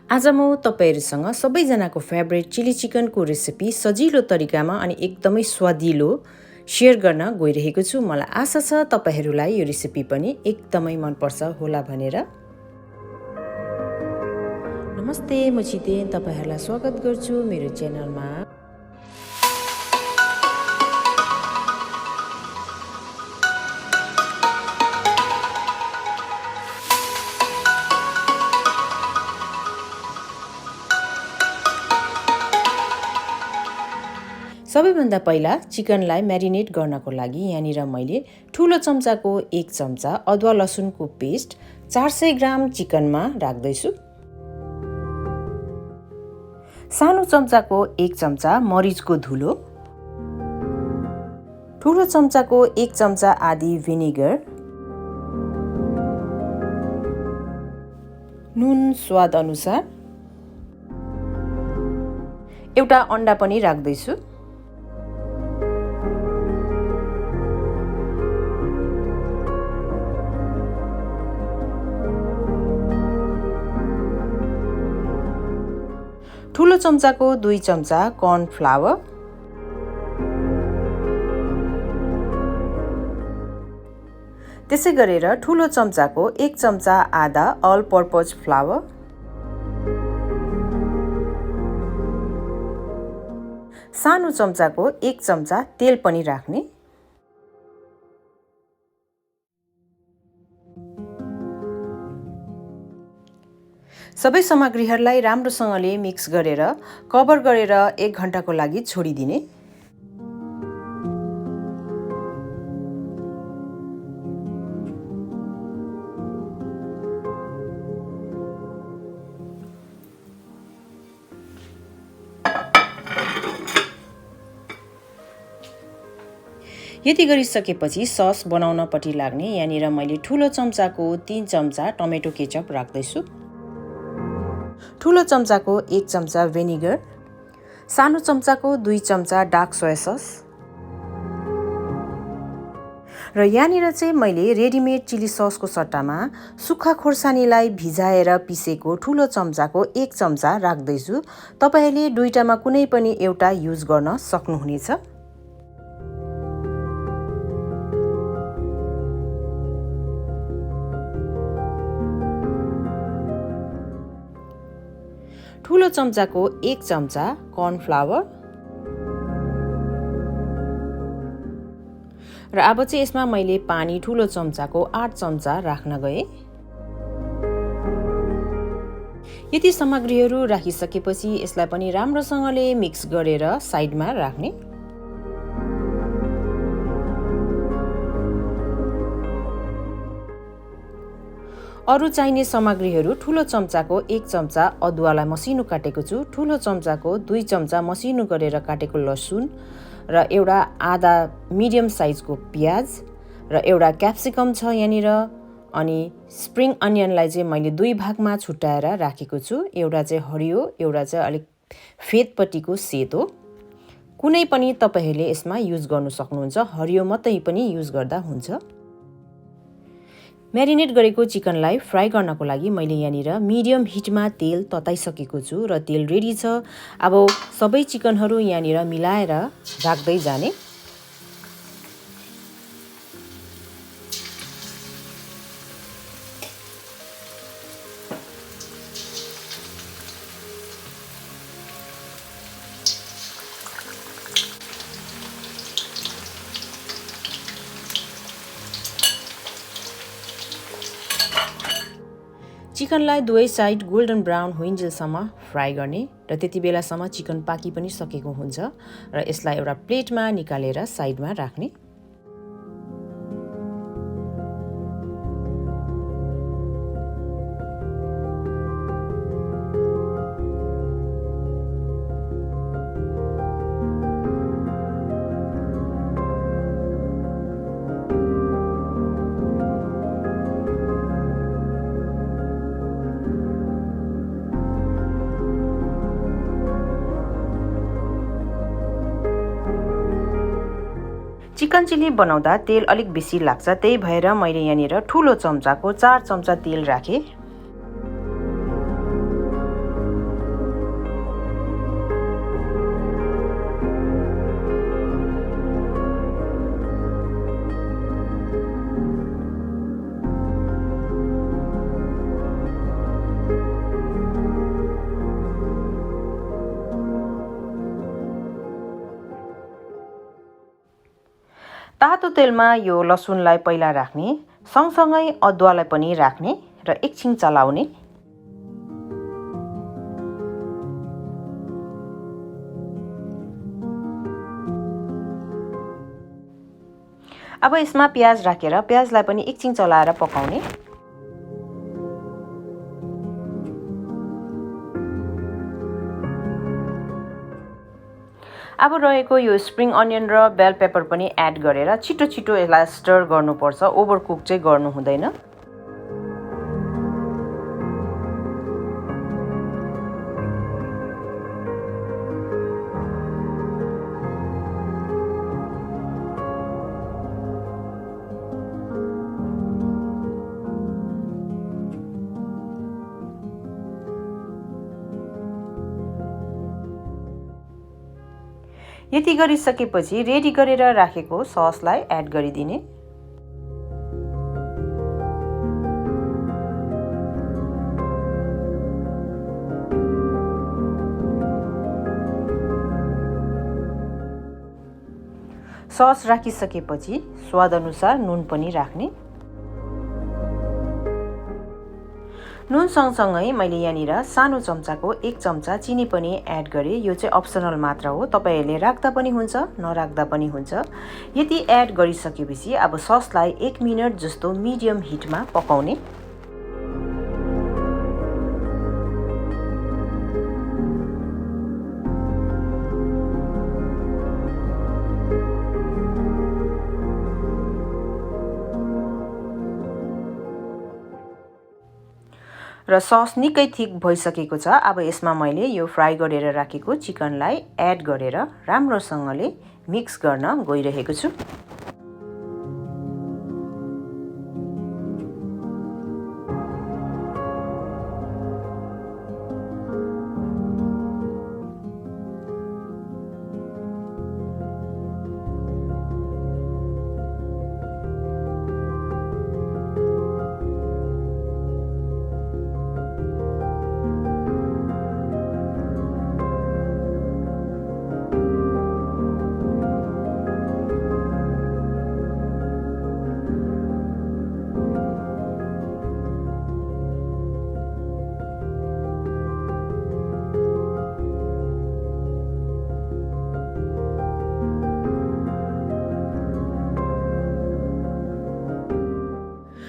आज म तपाईहरुसँग सबैजनाको फेभरेट चिली चिकनको रेसिपी सजिलो तरिकामा अनि एकदमै स्वादिलो शेयर गर्न गइरहेको छु। मलाई आशा छ तपाईहरुलाई यो रेसिपी पनि एकदमै मन पर्छ होला भनेर। नमस्ते, म छितेन तपाईहरुलाई स्वागत गर्छु मेरो च्यानलमा। सबैभन्दा पहिला चिकनलाई म्यारिनेट गर्नको लागि यहाँनिर मैले ठूलो चम्चाको 1 चम्चा अदुवा लसुनको पेस्ट 400 ग्राम चिकनमा राख्दैछु। सानो चम्चाको 1 चम्चा मरिचको धुलो, ठूलो चम्चाको 1 चम्चा आदि भिनेगर, नुन स्वाद अनुसार, एउटा अन्डा पनि राख्दैछु। ठूलो चम्चाको 2 चम्चा कर्न फ्लावर, त्यसै गरेर ठूलो चम्चाको 1 चम्चा आधा अल पर्पज फ्लावर, सानो चम्चाको 1 चम्चा तेल पनि राख्ने। सबै सामग्रीहरूलाई राम्रोसँगले मिक्स गरेर कभर गरेर 1 घण्टाको लागि छोडिदिने। यति गरिसकेपछि सस बनाउनपट्टि लाग्ने। यहाँनिर मैले ठूलो चम्चाको 3 चम्चा टमेटो केचप राख्दैछु, ठूलो चम्चाको 1 चम्चा भिनेगर, सानो चम्चाको 2 चम्चा डार्क सोया सस र यहाँनिर चाहिँ मैले रेडीमेड चिली ससको सट्टामा सुक्खा खोर्सानीलाई भिजाएर पिसेको ठूलो चम्चाको 1 चम्चा राख्दैछु। तपाईले दुईटामा कुनै पनि एउटा युज गर्न सक्नुहुनेछ। ठूलो चम्चाको 1 चम्चा कर्न फ्लावर र अब चाहिँ यसमा मैले पानी ठूलो चम्चाको 8 चम्चा राख्न गए। यति सामग्रीहरू राखिसकेपछि यसलाई पनि राम्रोसँगले मिक्स गरेर साइडमा राख्ने। अरु चाहिने सामग्रीहरू ठूलो चम्चाको 1 चम्चा अदुवालाई मसिनो काटेको छु, ठूलो चम्चाको 2 चम्चा मसिनो गरेर काटेको लसुन र एउटा आधा मिडियम साइजको प्याज र एउटा क्याप्सिकम छ यहाँनिर। अनि स्प्रिङ अनियनलाई चाहिँ मैले 2 भागमा छुट्याएर राखेको छु। एउटा चाहिँ हरियो, एउटा चाहिँ अलिक फेदपट्टिको सेतो। कुनै पनि तपाईहरुले यसमा युज गर्न सक्नुहुन्छ, हरियो मात्रै पनि युज गर्दा हुन्छ। म्यारिनेट गरेको चिकनलाई फ्राई गर्नको लागि मैले यहाँनिर मिडियम हिटमा तेल तताइसकेको छु र तेल रेडी छ। अब सबै चिकनहरू यहाँनिर मिलाएर राख्दै जाने। चिकनलाई दुवै साइड गोल्डन ब्राउन हुइन्जेलसम्म फ्राई गर्ने र त्यति बेलासम्म चिकन पाकी पनि सकेको हुन्छ र यसलाई एउटा प्लेटमा निकालेर साइडमा राख्ने। चिकन चिली बनाउँदा तेल अलिक बेसी लाग्छ, त्यही भएर मैले यहाँनिर ठूलो चम्चाको 4 चम्चा तेल राखे। तातो तेलमा यो लसुनलाई पहिला राख्ने, सँगसँगै अदुवालाई पनि राख्ने र एकछिन चलाउने। अब यसमा प्याज राखेर प्याजलाई पनि एकछिन चलाएर पकाउने। अब रहेको यो स्प्रिङ अनियन र बेल पेपर पनि एड गरेर छिटो छिटो यसलाई स्टर गर्नुपर्छ, ओभरकुक चाहिँ गर्नु हुँदैन। यति गरिसकेपछि रेडी गरेर राखेको ससलाई एड गरिदिने। सस राखिसकेपछि स्वादअनुसार नुन पनि राख्ने। नुन सँगसँगै मैले यहाँनिर सानो चम्चाको 1 चम्चा चिनी पनि एड गरेँ। यो चाहिँ अप्सनल मात्र हो, तपाईहरूले राख्दा पनि हुन्छ नराख्दा पनि हुन्छ। यति एड गरिसकेपछि अब ससलाई 1 मिनट जस्तो मिडियम हिटमा पकाउने। र सस निकै थिक भइसकेको छ। अब यसमा मैले यो फ्राई गरेर राखेको चिकनलाई एड गरेर राम्रोसँगले मिक्स गर्न गइरहेको छु।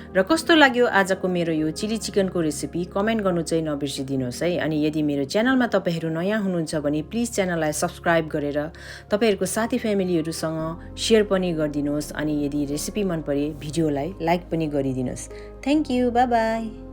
र कस्तो लाग्यो आजको मेरो यो चिली चिकनको रेसिपी कमेन्ट गर्नु चाहिँ नबिर्सिदिनुहोस् है। अनि यदि मेरो च्यानलमा तपाईहरू नयाँ हुनुहुन्छ भने प्लिज च्यानललाई सब्स्क्राइब गरेर तपाईहरूको साथी फ्यामिलीहरूसँग सेयर पनि गरिदिनुहोस्। अनि यदि रेसिपी मन परे भिडियोलाई लाइक पनि गरिदिनुहोस्। Thank you, bye bye.